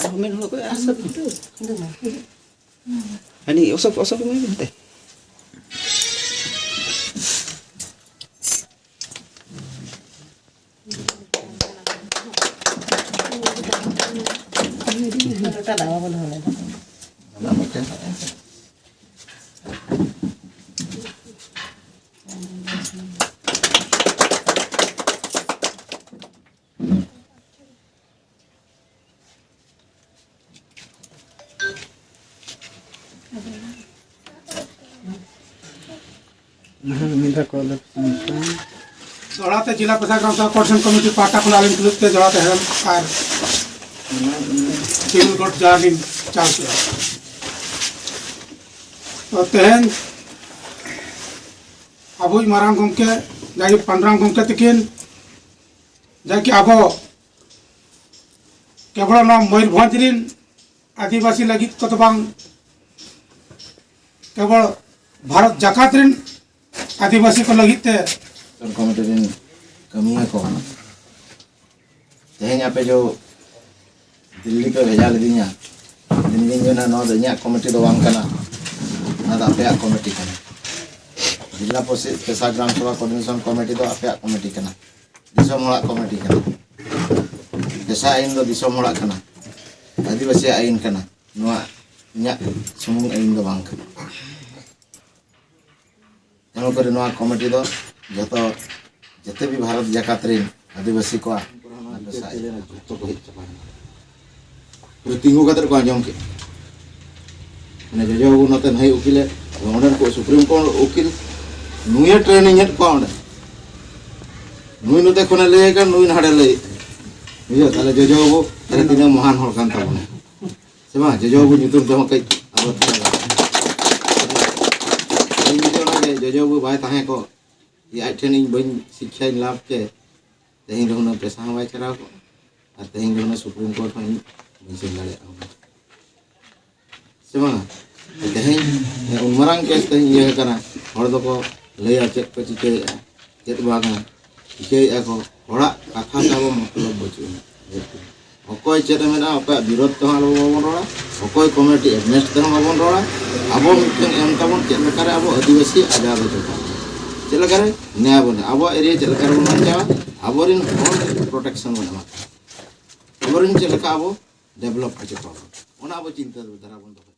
Amin holo ko asap. Ani osok mo binte. जोड़ाते जिला प्रशासन ग्राम सभा कोऑर्डिनेशन कमेटी पाटा को आलिम तुलुक ते जोड़ाते हम और सिविल कोर्ट जागिन चाल किया तो तेहन अबुज मारांग गोमके जाकि पांडुराम गोमके तकिन जाकि आबो केवल ना मयूरभंज रिन आदिवासी लगित को तो बांग केवल भारत जाकात रिन आदिवासी को लगित ते कमेटी रिन कमिया को तेहन पे जो दिल्ली पे भेजा लेदिया दिन जो ना नो दनिया कमेटी दो बांग कना ना आपे कमेटी कना जिला परिषद पेशा ग्राम सभा कोऑर्डिनेशन कमेटी दो आपे कमेटी कना दिसम होड़ा कमेटी कना पेशा आइन दो दिसम होड़ा कना आदिवासी आइन कना नोआ न्या सुमुंग आइन दो बांग कना एनो करे नोआ कमेटी दो जतो जते भी भारत जाकात रिन आदिवासी को पेशा जतो को हित पूरे तिंगु कतर को आंजम के माने जजो नते नहीं उकिले ओंडन को सुप्रीम कोर्ट उकिल नुये ट्रेनिंग हेड को ओंडे नुई नते कोने ले का नुई नाडे ले बुझो ताले जजो को अरे तिना महान होर कान ताबने सेमा जजो को नितुर दम कई अब जजो को बाय ताहे को ये ट्रेनिंग बन शिक्षा लाभ के तेहिं दोना पेशा बाय चराव को और तेहिं दोना सुप्रीम कोर्ट में मिसिल लड़े सेमा तेहिं उनमरांग केस तेहिं ये कना हर दो को लया चेक को चिके चेक बागा चिके को होड़ा कथा साबो मतलब बचु अकोय चेत मेना अकोय विरोध तो हालो बाबन रोड़ा अकोय कमेटी एगनेस्ट तो बाबन रोड़ा अबो मिथन एम ताबन चेक लेकारे अबो आदिवासी आजाद हो चेक लेकारे न्याय बने अबो एरिया चेक लेकारे बन जावा अबो रिन होर प्रोटेक्शन बने अबो रिन चेक लेका अबो डेवलप हो चुका है ओना अबो चिंता धारा बन